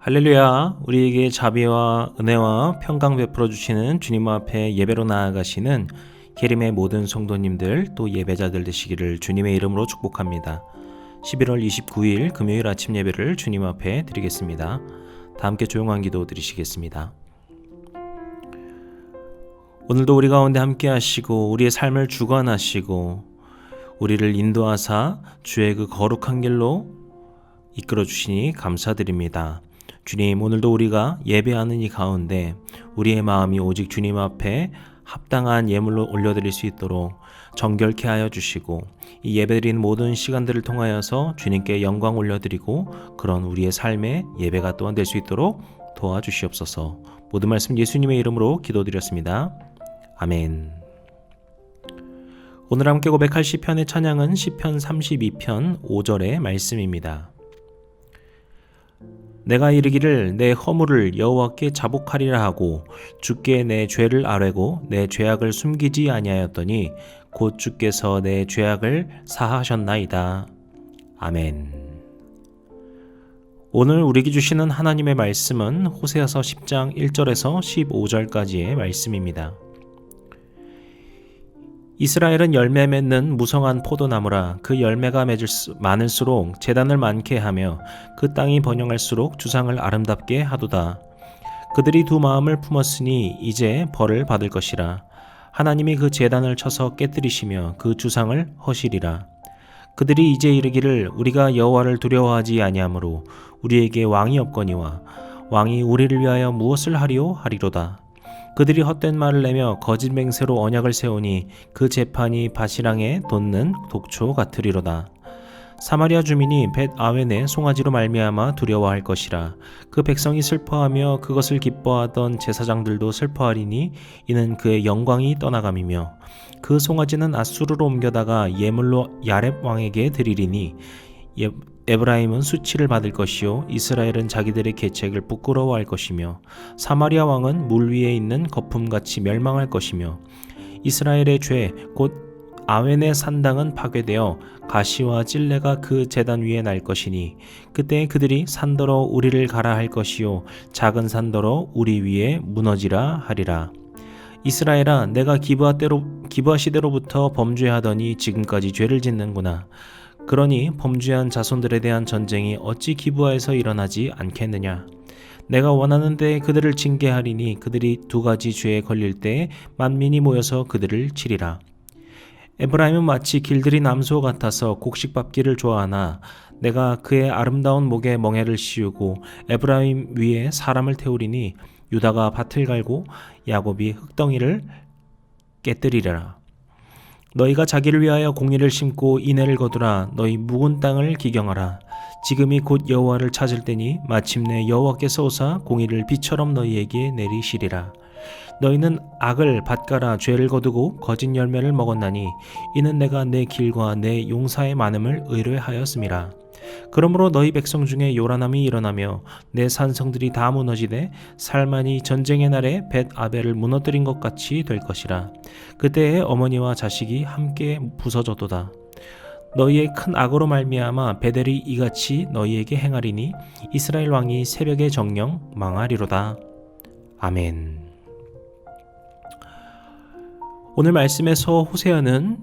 할렐루야. 우리에게 자비와 은혜와 평강 베풀어 주시는 주님 앞에 예배로 나아가시는 계림의 모든 성도님들 또 예배자들 되시기를 주님의 이름으로 축복합니다. 11월 29일 금요일 아침 예배를 주님 앞에 드리겠습니다. 다 함께 조용한 기도 드리시겠습니다. 오늘도 우리 가운데 함께 하시고 우리의 삶을 주관하시고 우리를 인도하사 주의 그 거룩한 길로 이끌어 주시니 감사드립니다. 주님, 오늘도 우리가 예배하는 이 가운데 우리의 마음이 오직 주님 앞에 합당한 예물로 올려드릴 수 있도록 정결케 하여 주시고 이 예배드리는 모든 시간들을 통하여서 주님께 영광 올려드리고 그런 우리의 삶의 예배가 또한 될 수 있도록 도와주시옵소서. 모든 말씀 예수님의 이름으로 기도드렸습니다. 아멘. 오늘 함께 고백할 시편의 찬양은 시편 32편 5절의 말씀입니다. 내가 이르기를 내 허물을 여호와께 자복하리라 하고 주께 내 죄를 아뢰고 내 죄악을 숨기지 아니하였더니 곧 주께서 내 죄악을 사하셨나이다. 아멘. 오늘 우리에게 주시는 하나님의 말씀은 호세아서 10장 1절에서 15절까지의 말씀입니다. 이스라엘은 열매 맺는 무성한 포도나무라. 그 열매가 많을수록 제단을 많게 하며 그 땅이 번영할수록 주상을 아름답게 하도다. 그들이 두 마음을 품었으니 이제 벌을 받을 것이라. 하나님이 그 제단을 쳐서 깨뜨리시며 그 주상을 허시리라. 그들이 이제 이르기를 우리가 여호와를 두려워하지 아니하므로 우리에게 왕이 없거니와 왕이 우리를 위하여 무엇을 하리오 하리로다. 그들이 헛된 말을 내며 거짓 맹세로 언약을 세우니 그 재판이 바시랑에 돋는 독초 같으리로다. 사마리아 주민이 벳 아웬의 송아지로 말미암아 두려워할 것이라. 그 백성이 슬퍼하며 그것을 기뻐하던 제사장들도 슬퍼하리니 이는 그의 영광이 떠나감이며 그 송아지는 아수르로 옮겨다가 예물로 야렙 왕에게 드리리니 에브라임은 수치를 받을 것이요 이스라엘은 자기들의 계책을 부끄러워할 것이며 사마리아 왕은 물 위에 있는 거품같이 멸망할 것이며 이스라엘의 죄 곧 아웬의 산당은 파괴되어 가시와 찔레가 그 제단 위에 날 것이니 그때 그들이 산더러 우리를 가라 할 것이요 작은 산더러 우리 위에 무너지라 하리라. 이스라엘아, 내가 기브아 시대로부터 범죄하더니 지금까지 죄를 짓는구나. 그러니 범죄한 자손들에 대한 전쟁이 어찌 기브아에서 일어나지 않겠느냐. 내가 원하는 때에 그들을 징계하리니 그들이 두 가지 죄에 걸릴 때에 만민이 모여서 그들을 치리라. 에브라임은 마치 길들이 남소 같아서 곡식밟기를 좋아하나 내가 그의 아름다운 목에 멍에를 씌우고 에브라임 위에 사람을 태우리니 유다가 밭을 갈고 야곱이 흙덩이를 깨뜨리리라. 너희가 자기를 위하여 공의를 심고 인애를 거두라. 너희 묵은 땅을 기경하라. 지금이 곧 여호와를 찾을 때니 마침내 여호와께서 오사 공의를 비처럼 너희에게 내리시리라. 너희는 악을 밭가라 죄를 거두고 거짓 열매를 먹었나니 이는 내가 내 길과 내 용사의 많음을 의뢰하였음이라. 그러므로 너희 백성 중에 요란함이 일어나며 내 산성들이 다 무너지되 살만이 전쟁의 날에 벳 아벨을 무너뜨린 것 같이 될 것이라. 그때에 어머니와 자식이 함께 부서져도다. 너희의 큰 악으로 말미암아 베델이 이같이 너희에게 행하리니 이스라엘 왕이 새벽의 정령 망하리로다. 아멘. 오늘 말씀에서 호세아는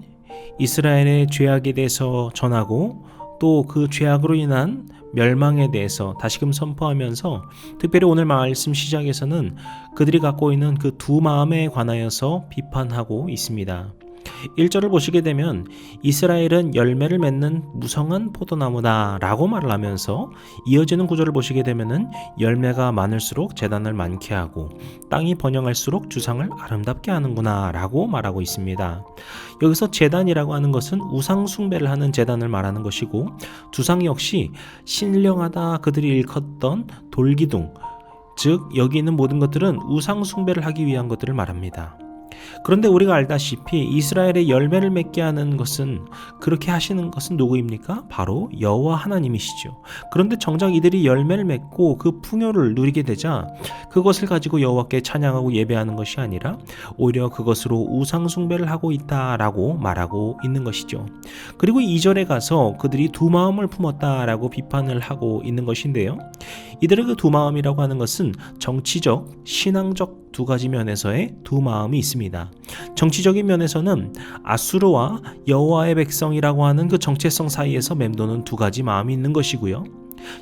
이스라엘의 죄악에 대해서 전하고 또 그 죄악으로 인한 멸망에 대해서 다시금 선포하면서 특별히 오늘 말씀 시작에서는 그들이 갖고 있는 그 두 마음에 관하여서 비판하고 있습니다. 1절을 보시게 되면 이스라엘은 열매를 맺는 무성한 포도나무다 라고 말을 하면서 이어지는 구절을 보시게 되면 열매가 많을수록 제단을 많게 하고 땅이 번영할수록 주상을 아름답게 하는구나 라고 말하고 있습니다. 여기서 제단이라고 하는 것은 우상 숭배를 하는 제단을 말하는 것이고 주상 역시 신령하다 그들이 일컫던 돌기둥, 즉 여기 있는 모든 것들은 우상 숭배를 하기 위한 것들을 말합니다. 그런데 우리가 알다시피 이스라엘의 열매를 맺게 하는 것은 그렇게 하시는 것은 누구입니까? 바로 여호와 하나님이시죠. 그런데 정작 이들이 열매를 맺고 그 풍요를 누리게 되자 그것을 가지고 여호와께 찬양하고 예배하는 것이 아니라 오히려 그것으로 우상 숭배를 하고 있다라고 말하고 있는 것이죠. 그리고 2절에 가서 그들이 두 마음을 품었다라고 비판을 하고 있는 것인데요. 이들의 그 두 마음이라고 하는 것은 정치적, 신앙적 두 가지 면에서의 두 마음이 있습니다. 정치적인 면에서는 아수르와 여호와의 백성이라고 하는 그 정체성 사이에서 맴도는 두 가지 마음이 있는 것이고요.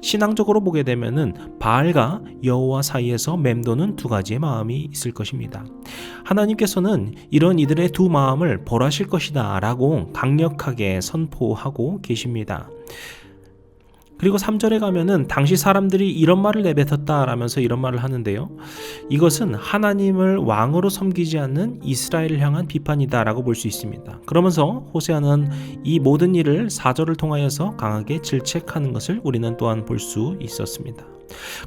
신앙적으로 보게 되면은 바알과 여호와 사이에서 맴도는 두 가지의 마음이 있을 것입니다. 하나님께서는 이런 이들의 두 마음을 벌하실 것이다 라고 강력하게 선포하고 계십니다. 그리고 3절에 가면은 당시 사람들이 이런 말을 내뱉었다 라면서 이런 말을 하는데요. 이것은 하나님을 왕으로 섬기지 않는 이스라엘을 향한 비판이다 라고 볼 수 있습니다. 그러면서 호세아는 이 모든 일을 4절을 통하여서 강하게 질책하는 것을 우리는 또한 볼 수 있었습니다.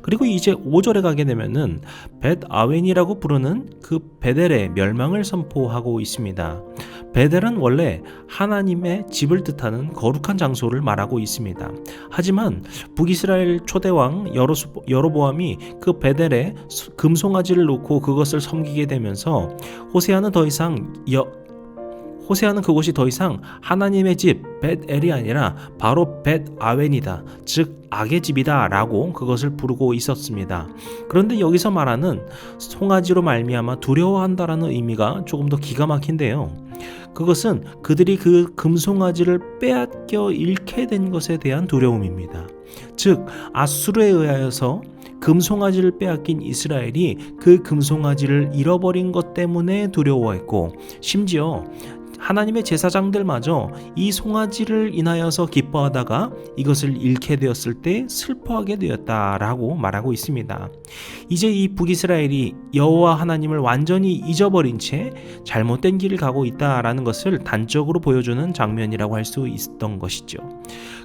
그리고 이제 5절에 가게 되면은 벳 아웬이라고 부르는 그 베델의 멸망을 선포하고 있습니다. 베델은 원래 하나님의 집을 뜻하는 거룩한 장소를 말하고 있습니다. 하지만 북이스라엘 초대왕 여로보암이 그 베델에 금송아지를 놓고 그것을 섬기게 되면서 호세아는 그곳이 더 이상 하나님의 집 벳엘이 아니라 바로 벳 아웬이다, 즉 악의 집이다 라고 그것을 부르고 있었습니다. 그런데 여기서 말하는 송아지로 말미암아 두려워한다라는 의미가 조금 더 기가 막힌데요. 그것은 그들이 그 금송아지를 빼앗겨 잃게 된 것에 대한 두려움입니다. 즉 아수르에 의하여서 금송아지를 빼앗긴 이스라엘이 그 금송아지를 잃어버린 것 때문에 두려워했고, 심지어 하나님의 제사장들마저 이 송아지를 인하여서 기뻐하다가 이것을 잃게 되었을 때 슬퍼하게 되었다라고 말하고 있습니다. 이제 이 북이스라엘이 여호와 하나님을 완전히 잊어버린 채 잘못된 길을 가고 있다라는 것을 단적으로 보여주는 장면이라고 할 수 있었던 것이죠.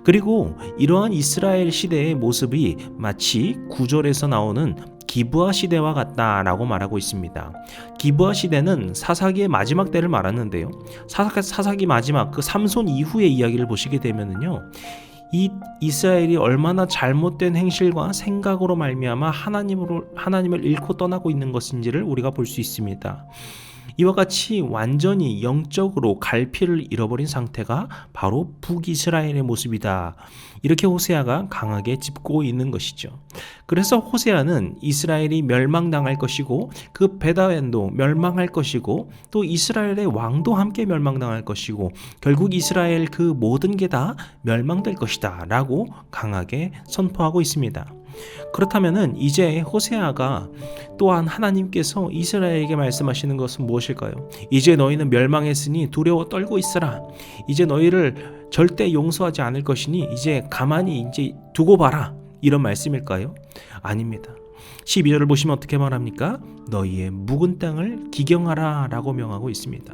그리고 이러한 이스라엘 시대의 모습이 마치 9절에서 나오는 기브아 시대와 같다라고 말하고 있습니다. 기브아 시대는 사사기의 마지막 때를 말하는데요. 사사기 마지막 그 삼손 이후의 이야기를 보시게 되면은요, 이 이스라엘이 얼마나 잘못된 행실과 생각으로 말미암아 하나님을 잃고 떠나고 있는 것인지를 우리가 볼 수 있습니다. 이와 같이 완전히 영적으로 갈피를 잃어버린 상태가 바로 북이스라엘의 모습이다. 이렇게 호세아가 강하게 짚고 있는 것이죠. 그래서 호세아는 이스라엘이 멸망당할 것이고 그 벳아웬도 멸망할 것이고 또 이스라엘의 왕도 함께 멸망당할 것이고 결국 이스라엘 그 모든 게 다 멸망될 것이다 라고 강하게 선포하고 있습니다. 그렇다면은 이제 호세아가 또한 하나님께서 이스라엘에게 말씀하시는 것은 무엇일까요? 이제 너희는 멸망했으니 두려워 떨고 있으라. 이제 너희를 절대 용서하지 않을 것이니 이제 가만히 이제 두고 봐라. 이런 말씀일까요? 아닙니다. 12절을 보시면 어떻게 말합니까? 너희의 묵은 땅을 기경하라 라고 명하고 있습니다.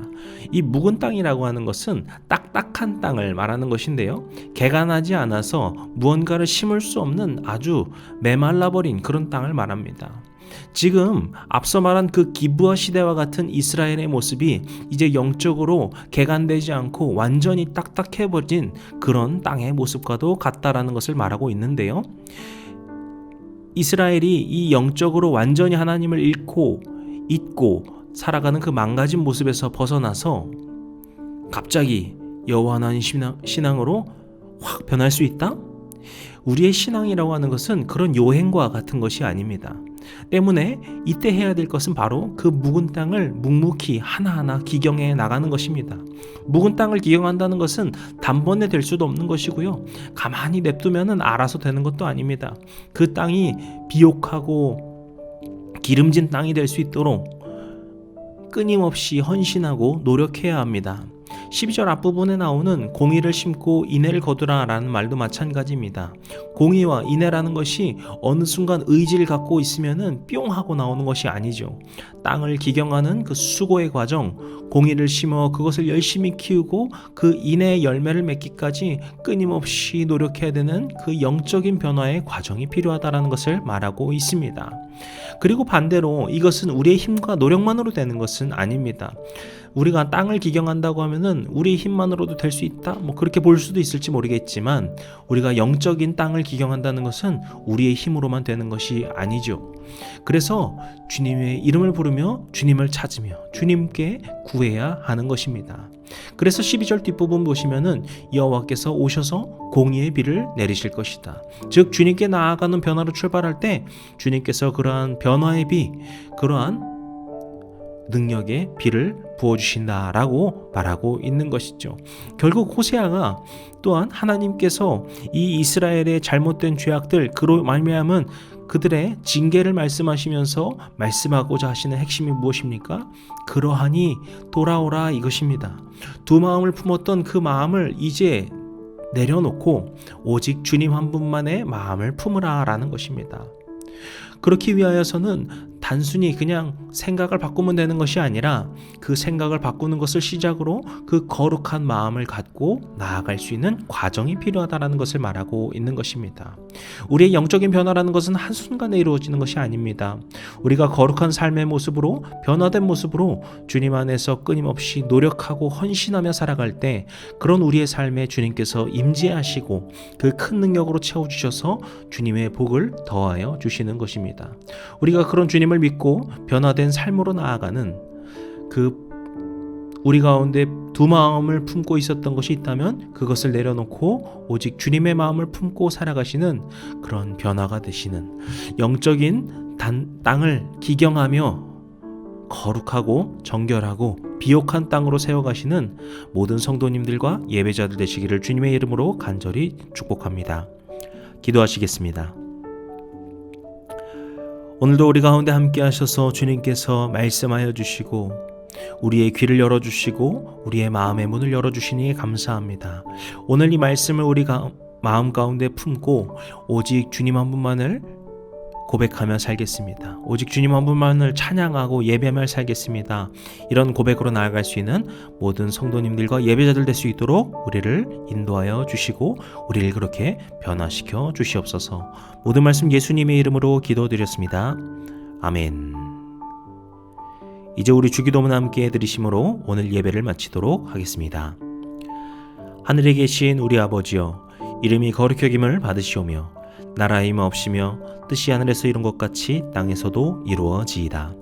이 묵은 땅이라고 하는 것은 딱딱한 땅을 말하는 것인데요, 개가 나지 않아서 무언가를 심을 수 없는 아주 메말라버린 그런 땅을 말합니다. 지금 앞서 말한 그 기브아 시대와 같은 이스라엘의 모습이 이제 영적으로 개간되지 않고 완전히 딱딱해버린 그런 땅의 모습과도 같다라는 것을 말하고 있는데요, 이스라엘이 이 영적으로 완전히 하나님을 잊고 살아가는 그 망가진 모습에서 벗어나서 갑자기 여호와 하나님 신앙으로 확 변할 수 있다? 우리의 신앙이라고 하는 것은 그런 요행과 같은 것이 아닙니다. 때문에 이때 해야 될 것은 바로 그 묵은 땅을 묵묵히 하나하나 기경해 나가는 것입니다. 묵은 땅을 기경한다는 것은 단번에 될 수도 없는 것이고요, 가만히 냅두면 알아서 되는 것도 아닙니다. 그 땅이 비옥하고 기름진 땅이 될 수 있도록 끊임없이 헌신하고 노력해야 합니다. 12절 앞부분에 나오는 공의를 심고 인애를 거두라 라는 말도 마찬가지입니다. 공의와 인애라는 것이 어느 순간 의지를 갖고 있으면은 뿅 하고 나오는 것이 아니죠. 땅을 기경하는 그 수고의 과정, 공의를 심어 그것을 열심히 키우고 그 인애의 열매를 맺기까지 끊임없이 노력해야 되는 그 영적인 변화의 과정이 필요하다라는 것을 말하고 있습니다. 그리고 반대로 이것은 우리의 힘과 노력만으로 되는 것은 아닙니다. 우리가 땅을 기경한다고 하면은 우리의 힘만으로도 될 수 있다, 뭐 그렇게 볼 수도 있을지 모르겠지만, 우리가 영적인 땅을 기경한다는 것은 우리의 힘으로만 되는 것이 아니죠. 그래서 주님의 이름을 부르며 주님을 찾으며 주님께 구해야 하는 것입니다. 그래서 12절 뒷부분 보시면은 여호와께서 오셔서 공의의 비를 내리실 것이다. 즉 주님께 나아가는 변화로 출발할 때 주님께서 그러한 변화의 비, 그러한 능력의 비를 부어주신다라고 말하고 있는 것이죠. 결국 호세아가 또한 하나님께서 이 이스라엘의 잘못된 죄악들, 그로 말미암은 그들의 징계를 말씀하시면서 말씀하고자 하시는 핵심이 무엇입니까? 그러하니 돌아오라, 이것입니다. 두 마음을 품었던 그 마음을 이제 내려놓고 오직 주님 한 분만의 마음을 품으라 라는 것입니다. 그렇기 위하여서는 단순히 그냥 생각을 바꾸면 되는 것이 아니라 그 생각을 바꾸는 것을 시작으로 그 거룩한 마음을 갖고 나아갈 수 있는 과정이 필요하다는 것을 말하고 있는 것입니다. 우리의 영적인 변화라는 것은 한순간에 이루어지는 것이 아닙니다. 우리가 거룩한 삶의 모습으로, 변화된 모습으로 주님 안에서 끊임없이 노력하고 헌신하며 살아갈 때 그런 우리의 삶에 주님께서 임재하시고 그 큰 능력으로 채워주셔서 주님의 복을 더하여 주시는 것입니다. 우리가 그런 주님을 믿고 변화된 삶으로 나아가는 그 우리 가운데 두 마음을 품고 있었던 것이 있다면 그것을 내려놓고 오직 주님의 마음을 품고 살아가시는 그런 변화가 되시는, 영적인 땅을 기경하며 거룩하고 정결하고 비옥한 땅으로 세워가시는 모든 성도님들과 예배자들 되시기를 주님의 이름으로 간절히 축복합니다. 기도하시겠습니다. 오늘도 우리 가운데 함께 하셔서 주님께서 말씀하여 주시고 우리의 귀를 열어주시고 우리의 마음의 문을 열어주시니 감사합니다. 오늘 이 말씀을 우리가 마음 가운데 품고 오직 주님 한 분만을 고백하며 살겠습니다. 오직 주님 한 분만을 찬양하고 예배하며 살겠습니다. 이런 고백으로 나아갈 수 있는 모든 성도님들과 예배자들 될 수 있도록 우리를 인도하여 주시고 우리를 그렇게 변화시켜 주시옵소서. 모든 말씀 예수님의 이름으로 기도드렸습니다. 아멘. 이제 우리 주기도문 함께 드리심으로 오늘 예배를 마치도록 하겠습니다. 하늘에 계신 우리 아버지여, 이름이 거룩히 여김을 받으시오며 나라의 임하옵시며 뜻이 하늘에서 이룬 것 같이 땅에서도 이루어지이다.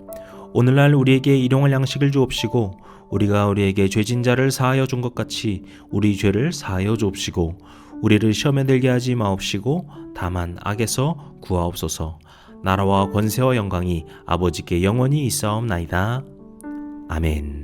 오늘날 우리에게 일용할 양식을 주옵시고 우리가 우리에게 죄진 자를 사하여 준 것 같이 우리 죄를 사하여 주옵시고 우리를 시험에 들게 하지 마옵시고 다만 악에서 구하옵소서. 나라와 권세와 영광이 아버지께 영원히 있사옵나이다. 아멘.